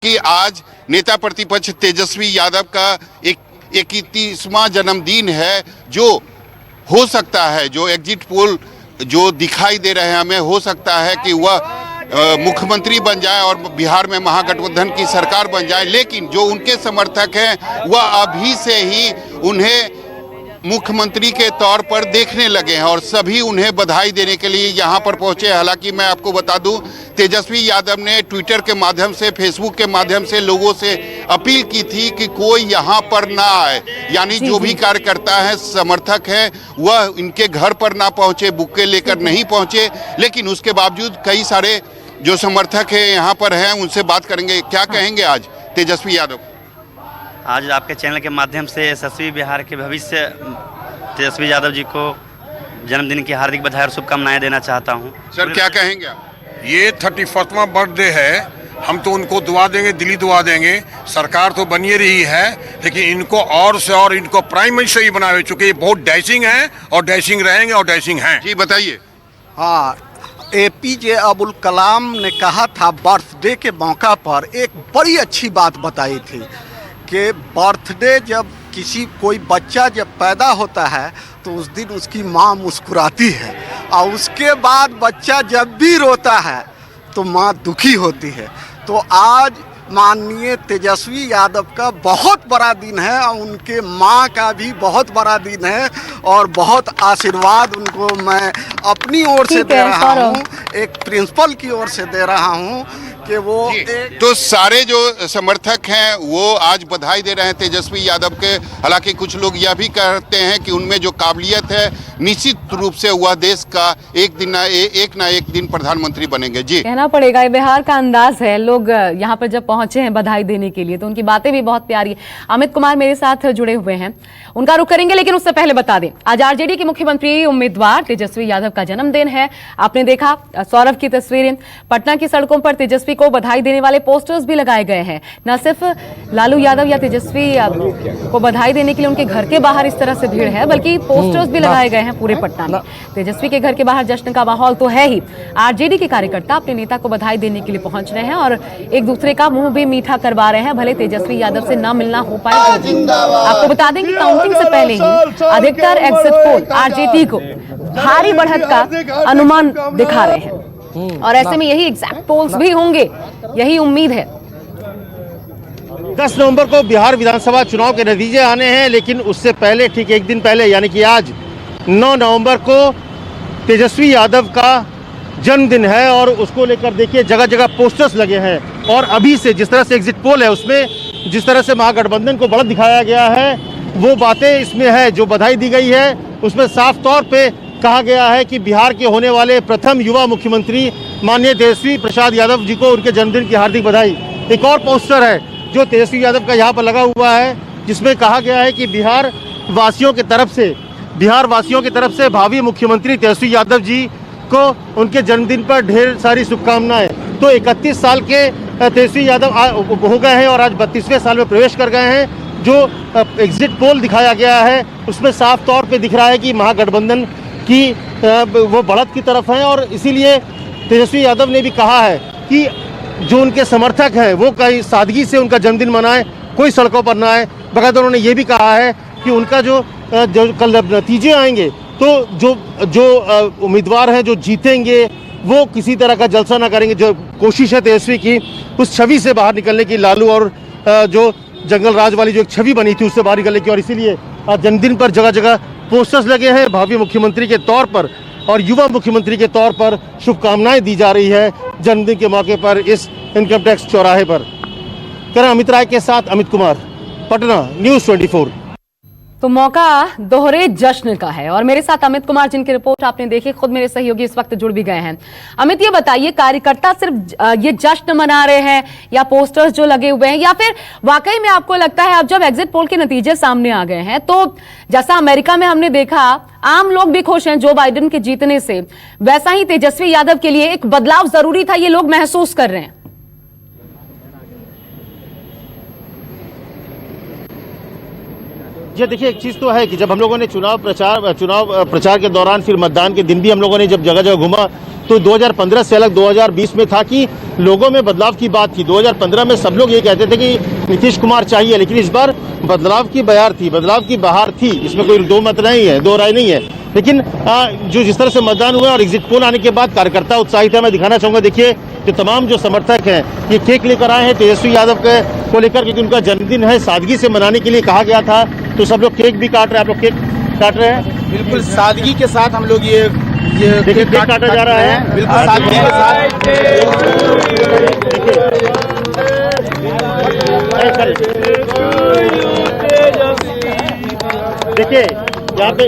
कि आज नेता प्रतिपक्ष तेजस्वी यादव का 31वां जन्मदिन है। जो हो सकता है, जो एग्जिट पोल जो दिखाई दे रहे हैं, हमें हो सकता है कि वह मुख्यमंत्री बन जाए और बिहार में महागठबंधन की सरकार बन जाए। लेकिन जो उनके समर्थक हैं वह अभी से ही उन्हें मुख्यमंत्री के तौर पर देखने लगे हैं और सभी उन्हें बधाई देने के लिए यहाँ पर पहुंचे। हालांकि मैं आपको बता दूं, तेजस्वी यादव ने ट्विटर के माध्यम से, फेसबुक के माध्यम से लोगों से अपील की थी कि कोई यहाँ पर ना आए, यानी जो भी कार्यकर्ता है, समर्थक है, वह इनके घर पर ना पहुंचे, बुके लेकर नहीं पहुंचे। लेकिन उसके बावजूद कई सारे जो समर्थक है यहाँ पर हैं, उनसे बात करेंगे। क्या कहेंगे आज तेजस्वी यादव? आज आपके चैनल के माध्यम से यशस्वी बिहार के भविष्य तेजस्वी यादव जी को जन्मदिन की हार्दिक बधाई और शुभकामनाएं देना चाहता हूं। सर क्या कहेंगे आप? ये 31वां बर्थडे है, हम तो उनको दुआ देंगे, दिली दुआ देंगे। सरकार तो बनी रही है, लेकिन इनको और से और इनको प्राइम मिनिस्टर ही बनावे, चूँकि ये बहुत डैशिंग है और डैशिंग रहेंगे और डैशिंग हैं। जी बताइए। हाँ, APJ अब्दुल कलाम ने कहा था बर्थडे के मौका पर, एक बड़ी अच्छी बात बताई थी कि बर्थडे जब कोई बच्चा जब पैदा होता है तो उस दिन उसकी माँ मुस्कुराती है, और उसके बाद बच्चा जब भी रोता है तो माँ दुखी होती है। तो आज माननीय तेजस्वी यादव का बहुत बड़ा दिन है और उनके माँ का भी बहुत बड़ा दिन है, और बहुत आशीर्वाद उनको मैं अपनी ओर से दे रहा हूँ, एक प्रिंसिपल की ओर से दे रहा हूँ कि वो तो सारे जो समर्थक हैं वो आज बधाई दे रहे हैं तेजस्वी यादव के। हालांकि कुछ लोग यह भी कहते हैं कि उनमें जो काबिलियत है, निश्चित रूप से वह देश का एक ना एक दिन प्रधानमंत्री बनेंगे। जी कहना पड़ेगा, ये बिहार का अंदाज है। लोग यहाँ पर जब पहुंचे हैं बधाई देने के लिए तो उनकी बातें भी बहुत प्यारी है। अमित कुमार मेरे साथ जुड़े हुए हैं, उनका रुख करेंगे, लेकिन उससे पहले बता दें आज आरजेडी के मुख्यमंत्री उम्मीदवार तेजस्वी यादव का जन्मदिन है। आपने देखा सौरभ की तस्वीरें, पटना की सड़कों पर तेजस्वी को बधाई देने वाले पोस्टर्स भी लगाए गए हैं। न सिर्फ लालू यादव या तेजस्वी को बधाई देने के लिए उनके घर के बाहर इस तरह से भीड़ है, बल्कि पोस्टर्स भी लगाए गए हैं पूरे पटना में। तेजस्वी के घर के बाहर जश्न का माहौल तो है ही। आरजेडी के कार्यकर्ता अपने नेता को बधाई देने के लिए पहुंच रहे हैं और एक दूसरे का मुंह भी मीठा करवा रहे हैं, भले तेजस्वी यादव से न मिलना हो पाए। आपको बता दें कि काउंटिंग से पहले ही अधिकतर एग्जिट पोल आरजेडी को भारी बढ़त का अनुमान दिखा रहे हैं, और ऐसे में यही एग्जैक्ट पोल्स भी होंगे, यही उम्मीद है। 10 नवंबर को बिहार विधानसभा चुनाव के नतीजे आने हैं, लेकिन उससे पहले, ठीक एक दिन पहले, यानी कि आज 9 नवंबर को तेजस्वी यादव का जन्मदिन है और उसको लेकर देखिए जगह जगह पोस्टर्स लगे हैं। और अभी से जिस तरह से एग्जिट पोल है उसमें जिस तरह से महागठबंधन को बढ़त दिखाया गया है, वो बातें इसमें है। जो बधाई दी गई है उसमें साफ तौर पे कहा गया है कि बिहार के होने वाले प्रथम युवा मुख्यमंत्री माननीय तेजस्वी प्रसाद यादव जी को उनके जन्मदिन की हार्दिक बधाई। एक और पोस्टर है जो तेजस्वी यादव का यहाँ पर लगा हुआ है, जिसमें कहा गया है कि बिहार वासियों की तरफ से भावी मुख्यमंत्री तेजस्वी यादव जी को उनके जन्मदिन पर ढेर सारी शुभकामनाएं। तो 31 साल के तेजस्वी यादव हो गए हैं और आज 32वें साल में प्रवेश कर गए हैं। जो एग्जिट पोल दिखाया गया है उसमें साफ तौर पे दिख रहा है कि महागठबंधन की वो बढ़त की तरफ है, और इसीलिए तेजस्वी यादव ने भी कहा है कि जो उनके समर्थक हैं वो कई सादगी से उनका जन्मदिन मनाएं, कोई सड़कों पर ना आए। बगैर उन्होंने ये भी कहा है कि उनका जो कल नतीजे आएंगे तो जो उम्मीदवार हैं जो जीतेंगे वो किसी तरह का जलसा ना करेंगे। जो कोशिश है तेजस्वी की उस छवि से बाहर निकलने की, लालू और जो जंगल राज वाली जो एक छवि बनी थी उससे बाहर निकलने की, और इसीलिए जन्मदिन पर जगह जगह पोस्टर्स लगे हैं भावी मुख्यमंत्री के तौर पर और युवा मुख्यमंत्री के तौर पर शुभकामनाएं दी जा रही है जन्मदिन के मौके पर इस इनकम टैक्स चौराहे पर। अमित राय के साथ अमित कुमार, पटना, न्यूज़ 24। तो मौका दोहरे जश्न का है और मेरे साथ अमित कुमार, जिनकी रिपोर्ट आपने देखी, खुद मेरे सहयोगी इस वक्त जुड़ भी गए हैं। अमित, ये बताइए, कार्यकर्ता सिर्फ ये जश्न मना रहे हैं या पोस्टर्स जो लगे हुए हैं, या फिर वाकई में आपको लगता है अब जब एग्जिट पोल के नतीजे सामने आ गए हैं तो जैसा अमेरिका में हमने देखा आम लोग भी खुश हैं जो बाइडेन के जीतने से, वैसा ही तेजस्वी यादव के लिए एक बदलाव जरूरी था, ये लोग महसूस कर रहे हैं? ये देखिए, एक चीज़ तो है कि जब हम लोगों ने चुनाव प्रचार के दौरान, फिर मतदान के दिन भी हम लोगों ने जब जगह जगह घूमा तो 2015 से अलग 2020 में था कि लोगों में बदलाव की बात थी। 2015 में सब लोग ये कहते थे कि नीतीश कुमार चाहिए, लेकिन इस बार बदलाव की बयार थी, बदलाव की बहार थी, इसमें कोई दो मत नहीं है, दो राय नहीं है। लेकिन जो जिस तरह से मतदान हुआ और एग्जिट पोल आने के बाद कार्यकर्ता उत्साहित है। मैं दिखाना चाहूंगा, देखिए कि तमाम जो समर्थक हैं ये केक लेकर आए हैं तेजस्वी यादव को लेकर, क्योंकि उनका जन्मदिन है, सादगी से मनाने के लिए कहा गया था। तो सब लोग केक भी काट रहे हैं। आप लोग केक काट रहे हैं? बिल्कुल सादगी के साथ हम लोग ये देखिए केक काटा जा रहा है, बिल्कुल सादगी के साथ। देखिए यहाँ पे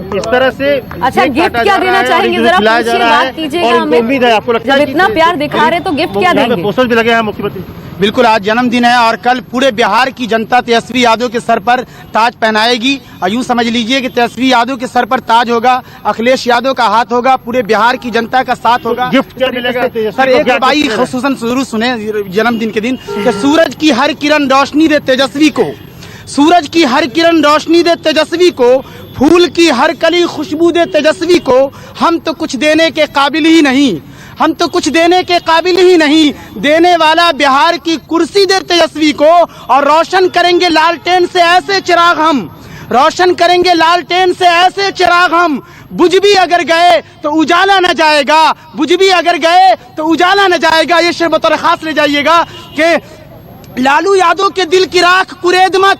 इस तरह से अच्छा, गिफ्ट क्या देना चाहेंगे, जरा पूछिए, बात कीजिएगा हमें। उम्मीद है आपको लगता है जब इतना प्यार दिखा रहे तो गिफ्ट क्या देंगे? पोस्टर भी लगे हैं मुख्यमंत्री। बिल्कुल, आज जन्मदिन है और कल पूरे बिहार की जनता तेजस्वी यादव के सर पर ताज पहनाएगी। और यूं समझ लीजिए कि तेजस्वी यादव के सर पर ताज होगा, अखिलेश यादव का हाथ होगा, पूरे बिहार की जनता का साथ होगा। गिफ्ट क्या मिलेगा सर एक बाई खुसूसन जरूर सुने जन्मदिन के दिन कि सूरज की हर किरण रोशनी दे तेजस्वी को, सूरज की हर किरण रोशनी दे तेजस्वी को, फूल की हर कली खुशबू दे तेजस्वी को। हम तो कुछ देने के काबिल ही नहीं, हम तो कुछ देने के काबिल ही नहीं, देने वाला बिहार की कुर्सी दे तेजस्वी को। और रोशन करेंगे लालटेन से ऐसे चिराग हम, रोशन करेंगे लालटेन से ऐसे चिराग हम। बुझ भी अगर गए तो उजाला न जाएगा, बुझ भी अगर गए तो उजाला न जाएगा। ये शेर बतौर खास ले जाइएगा कि लालू यादव के दिल की राख कुरेद मत,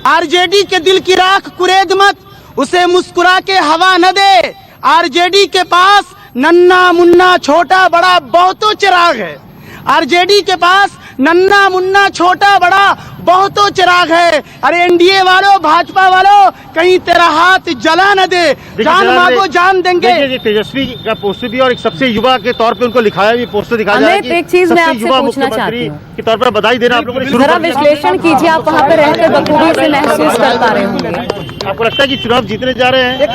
आरजेडी के दिल की राख कुरेद मत, उसे मुस्कुरा के हवा न दे। आरजेडी के पास नन्ना मुन्ना छोटा बड़ा बहुतों चिराग है, आरजेडी के पास नन्ना मुन्ना छोटा बड़ा बहुतों चिराग है। अरे एनडीए वालों, भाजपा वालों, कहीं तेरा हाथ जला न दे, जान मांगो जान देंगे। तेजस्वी का पोस्टर भी और एक सबसे युवा के तौर पे उनको लिखाया भी पोस्टर दिखाया जा रहा है। एक चीज मैं आपसे पूछना चाहती हूँ के तौर पर बधाई देना आप लोगों ने जरा विश्लेषण कीजिए, आप वहाँ पे रहकर बखूबी से महसूस कर पा रहे होंगे। आपको लगता है कि चुनाव जीतने जा रहे हैं?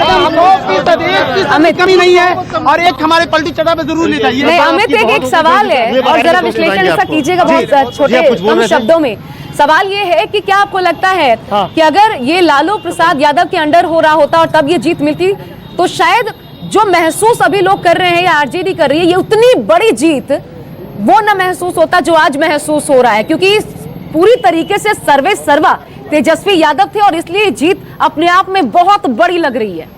हमें कमी नहीं है। और एक हमारे पलटी चढ़ा पे जरूर ले जाइए। नहीं अमित, एक सवाल है और जरा विश्लेषण ऐसा कीजिएगा बहुत छोटे कम शब्दों में। सवाल ये है कि क्या आपको लगता है कि अगर ये लालू प्रसाद यादव के अंडर हो रहा होता और तब ये जीत मिलती तो शायद जो महसूस अभी लोग कर रहे हैं या आरजेडी कर रही है, ये उतनी बड़ी जीत वो न महसूस होता जो आज महसूस हो रहा है, क्योंकि पूरी तरीके से सर्वे सर्वा तेजस्वी यादव थे और इसलिए जीत अपने आप में बहुत बड़ी लग रही है।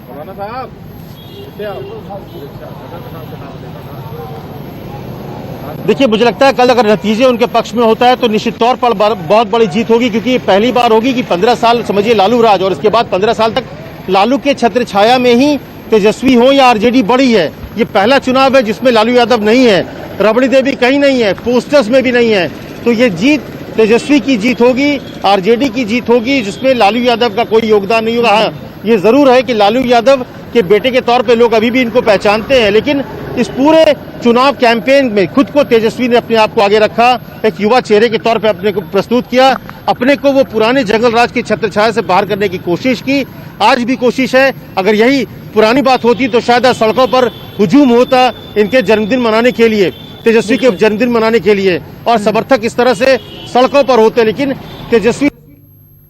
देखिए मुझे लगता है कल अगर नतीजे उनके पक्ष में होता है तो निश्चित तौर पर बहुत बड़ी जीत होगी, क्योंकि ये पहली बार होगी कि 15 साल समझिए लालू राज और इसके बाद 15 साल तक लालू के छत्र छाया में ही तेजस्वी हो या आरजेडी बड़ी है। ये पहला चुनाव है जिसमें लालू यादव नहीं है, रबड़ी देवी कहीं नहीं है, पोस्टर्स में भी नहीं है। तो ये जीत तेजस्वी की जीत होगी, आरजेडी की जीत होगी, जिसमें लालू यादव का कोई योगदान नहीं होगा। हाँ, ये जरूर है कि लालू यादव के बेटे के तौर पे लोग अभी भी इनको पहचानते हैं, लेकिन इस पूरे चुनाव कैंपेन में खुद को तेजस्वी ने अपने आप को आगे रखा, एक युवा चेहरे के तौर पे अपने को प्रस्तुत किया, अपने को वो पुराने जंगल राज की छत्रछाया से बाहर करने की कोशिश की। आज भी कोशिश है। अगर यही पुरानी बात होती तो शायद सड़कों पर हुजूम होता इनके जन्मदिन मनाने के लिए, तेजस्वी के जन्मदिन मनाने के लिए, और समर्थक इस तरह से सड़कों पर होते। लेकिन तेजस्वी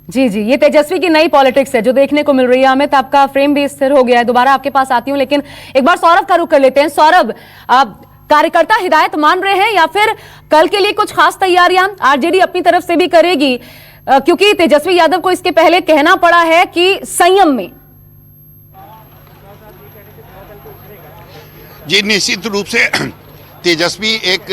जी जी, ये तेजस्वी की नई पॉलिटिक्स है जो देखने को मिल रही है। अमित, आपका फ्रेम भी स्थिर हो गया है, दोबारा आपके पास आती हूं, लेकिन एक बार सौरभ का रुख कर लेते हैं। सौरभ, कार्यकर्ता हिदायत मान रहे हैं या फिर कल के लिए कुछ खास तैयारियां आरजेडी अपनी तरफ से भी करेगी, क्योंकि तेजस्वी यादव को इसके पहले कहना पड़ा है कि संयम में? जी निश्चित रूप से तेजस्वी एक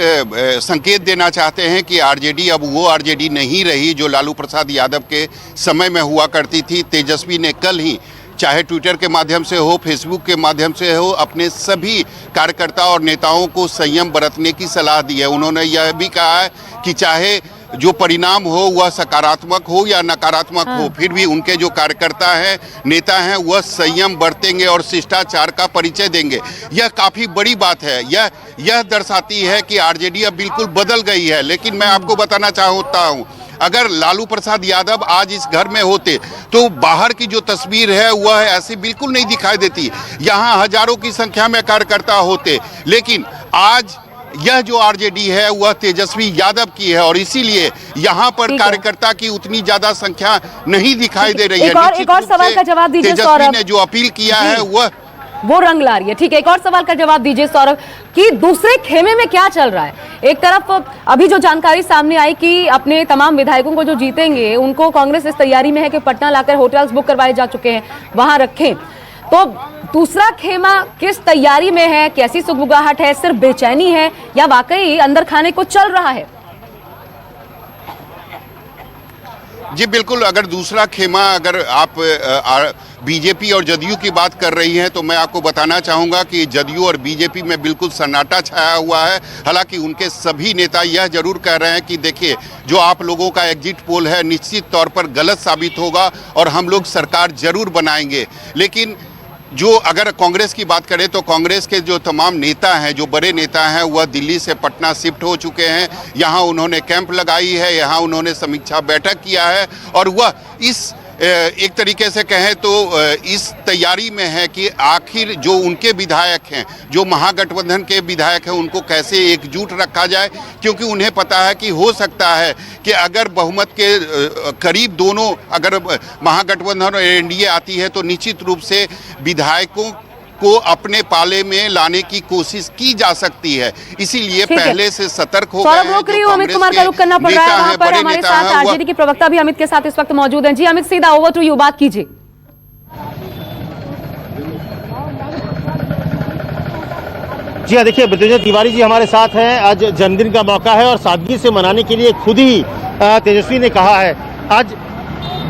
संकेत देना चाहते हैं कि आरजेडी अब वो आरजेडी नहीं रही जो लालू प्रसाद यादव के समय में हुआ करती थी। तेजस्वी ने कल ही चाहे ट्विटर के माध्यम से हो, फेसबुक के माध्यम से हो, अपने सभी कार्यकर्ता और नेताओं को संयम बरतने की सलाह दी है। उन्होंने यह भी कहा है कि चाहे जो परिणाम हो वह सकारात्मक हो या नकारात्मक हो, फिर भी उनके जो कार्यकर्ता हैं, नेता हैं, वह संयम बरतेंगे और शिष्टाचार का परिचय देंगे। यह काफ़ी बड़ी बात है। यह दर्शाती है कि आरजेडी अब बिल्कुल बदल गई है। लेकिन मैं आपको बताना चाहता हूँ, अगर लालू प्रसाद यादव आज इस घर में होते तो बाहर की जो तस्वीर है वह ऐसी बिल्कुल नहीं दिखाई देती। यहाँ हजारों की संख्या में कार्यकर्ता होते, लेकिन आज यह जो आरजेडी है वह तेजस्वी यादव की है और इसीलिए यहाँ पर कार्यकर्ता की उतनी ज्यादा संख्या नहीं दिखाई दे रही है। एक और सवाल का जवाब दीजिए तेजस्वी ने जो अपील किया है वह वो रंग ला रही है। ठीक है, एक और सवाल का जवाब दीजिए सौरभ कि दूसरे खेमे में क्या चल रहा है। एक तरफ अभी जो जानकारी सामने आई कि अपने तमाम विधायकों को जो जीतेंगे उनको कांग्रेस इस तैयारी में है कि पटना लाकर होटल्स बुक करवाए जा चुके हैं, वहां रखें। तो दूसरा खेमा किस तैयारी में है, कैसी सुगबुगाहट है, सिर्फ बेचैनी है या वाकई अंदर खाने को चल रहा है? जी बिल्कुल, अगर दूसरा खेमा अगर आप बीजेपी और जदयू की बात कर रही हैं तो मैं आपको बताना चाहूँगा कि जदयू और बीजेपी में बिल्कुल सन्नाटा छाया हुआ है। हालांकि उनके सभी नेता यह जरूर कह रहे हैं कि देखिए, जो आप लोगों का एग्जिट पोल है निश्चित तौर पर गलत साबित होगा और हम लोग सरकार जरूर बनाएंगे। लेकिन जो अगर कांग्रेस की बात करें तो कांग्रेस के जो तमाम नेता हैं, जो बड़े नेता हैं, वह दिल्ली से पटना शिफ्ट हो चुके हैं। यहाँ उन्होंने कैंप लगाई है, यहाँ उन्होंने समीक्षा बैठक किया है और वह इस एक तरीके से कहें तो इस तैयारी में है कि आखिर जो उनके विधायक हैं, जो महागठबंधन के विधायक हैं, उनको कैसे एकजुट रखा जाए, क्योंकि उन्हें पता है कि हो सकता है कि अगर बहुमत के करीब दोनों अगर महागठबंधन और एनडीए आती है तो निश्चित रूप से विधायकों को अपने पाले में लाने की कोशिश की जा सकती है। इसीलिए पहले से सतर्क हो गए हैं। रोक रही हूं, अमित कुमार का रुख करना पड़ रहा है। वहां पर हमारे साथ आरजेडी की प्रवक्ता भी अमित के साथ इस वक्त मौजूद हैं। जी अमित, सीधा ओवर टू यू, बात कीजिए। जी हाँ, देखिए मृत्युंजय तिवारी जी हमारे साथ हैं। आज जन्मदिन का मौका है और सादगी से मनाने के लिए खुद ही तेजस्वी ने कहा है। आज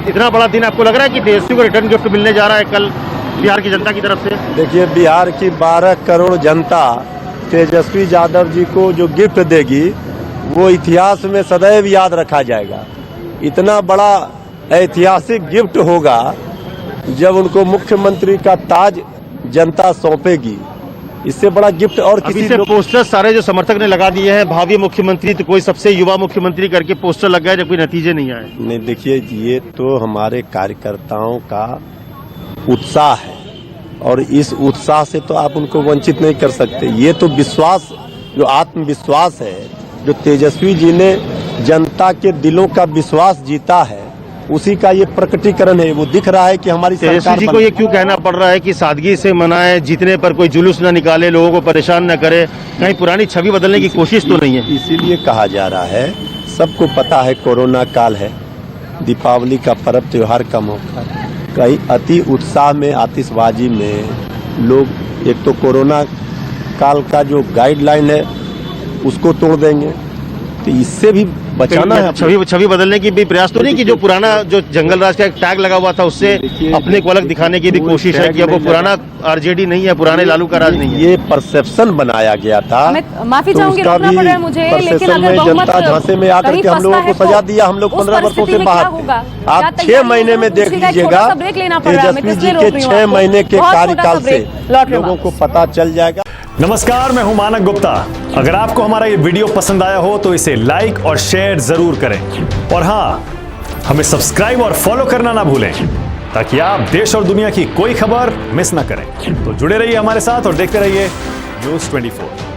इतना बड़ा दिन, आपको लग रहा है कि तेजस्वी को रिटर्न गिफ्ट मिलने जा रहा है कल बिहार की जनता की तरफ से? देखिए, बिहार की 12 करोड़ जनता तेजस्वी यादव जी को जो गिफ्ट देगी वो इतिहास में सदैव याद रखा जाएगा। इतना बड़ा ऐतिहासिक गिफ्ट होगा जब उनको मुख्यमंत्री का ताज जनता सौंपेगी। इससे बड़ा गिफ्ट और किसी से पोस्टर सारे जो समर्थक ने लगा दिए हैं, भावी मुख्यमंत्री तो कोई सबसे युवा मुख्यमंत्री करके पोस्टर लग गया, जब कोई नतीजे नहीं आए। नहीं, देखिए ये तो हमारे कार्यकर्ताओं का उत्साह है और इस उत्साह से तो आप उनको वंचित नहीं कर सकते। ये तो विश्वास, जो आत्मविश्वास है, जो तेजस्वी जी ने जनता के दिलों का विश्वास जीता है, उसी का ये प्रकटीकरण है। वो दिख रहा है कि हमारी तेजस्वी जी को ये क्यों कहना पड़ रहा है कि सादगी से मनाए, जीतने पर कोई जुलूस न निकाले, लोगों को परेशान न करे, कहीं पुरानी छवि बदलने की कोशिश तो नहीं है? इसीलिए कहा जा रहा है, सबको पता है कोरोना काल है, दीपावली का पर्व त्योहार का मौका, कहीं अति उत्साह में आतिशबाजी में लोग एक तो कोरोना काल का जो गाइडलाइन है उसको तोड़ देंगे, तो इससे भी बचाना है। छवि बदलने की भी प्रयास तो नहीं कि जो पुराना जो जंगल राज का एक टैग लगा हुआ था उससे अपने को अलग दिखाने की भी कोशिश है कि अब वो पुराना आरजेडी नहीं है, पुराने लालू का राज नहीं है। ये परसेप्शन बनाया गया था। माफी चाहूंगी, रोकना पड़ रहा है मुझे, लेकिन अगर जनता झांसे में आकर के हम लोगों को सजा दिया। हम लोग 15 वर्षों से बाहर, आप 6 महीने में देख लीजिएगा तेजस्वी जी के 6 महीने के कार्यकाल से लोगों को पता चल जाएगा। नमस्कार, मैं हूं मानक गुप्ता। अगर आपको हमारा ये वीडियो पसंद आया हो तो इसे लाइक और शेयर जरूर करें और हाँ, हमें सब्सक्राइब और फॉलो करना ना भूलें ताकि आप देश और दुनिया की कोई खबर मिस ना करें। तो जुड़े रहिए हमारे साथ और देखते रहिए News 24।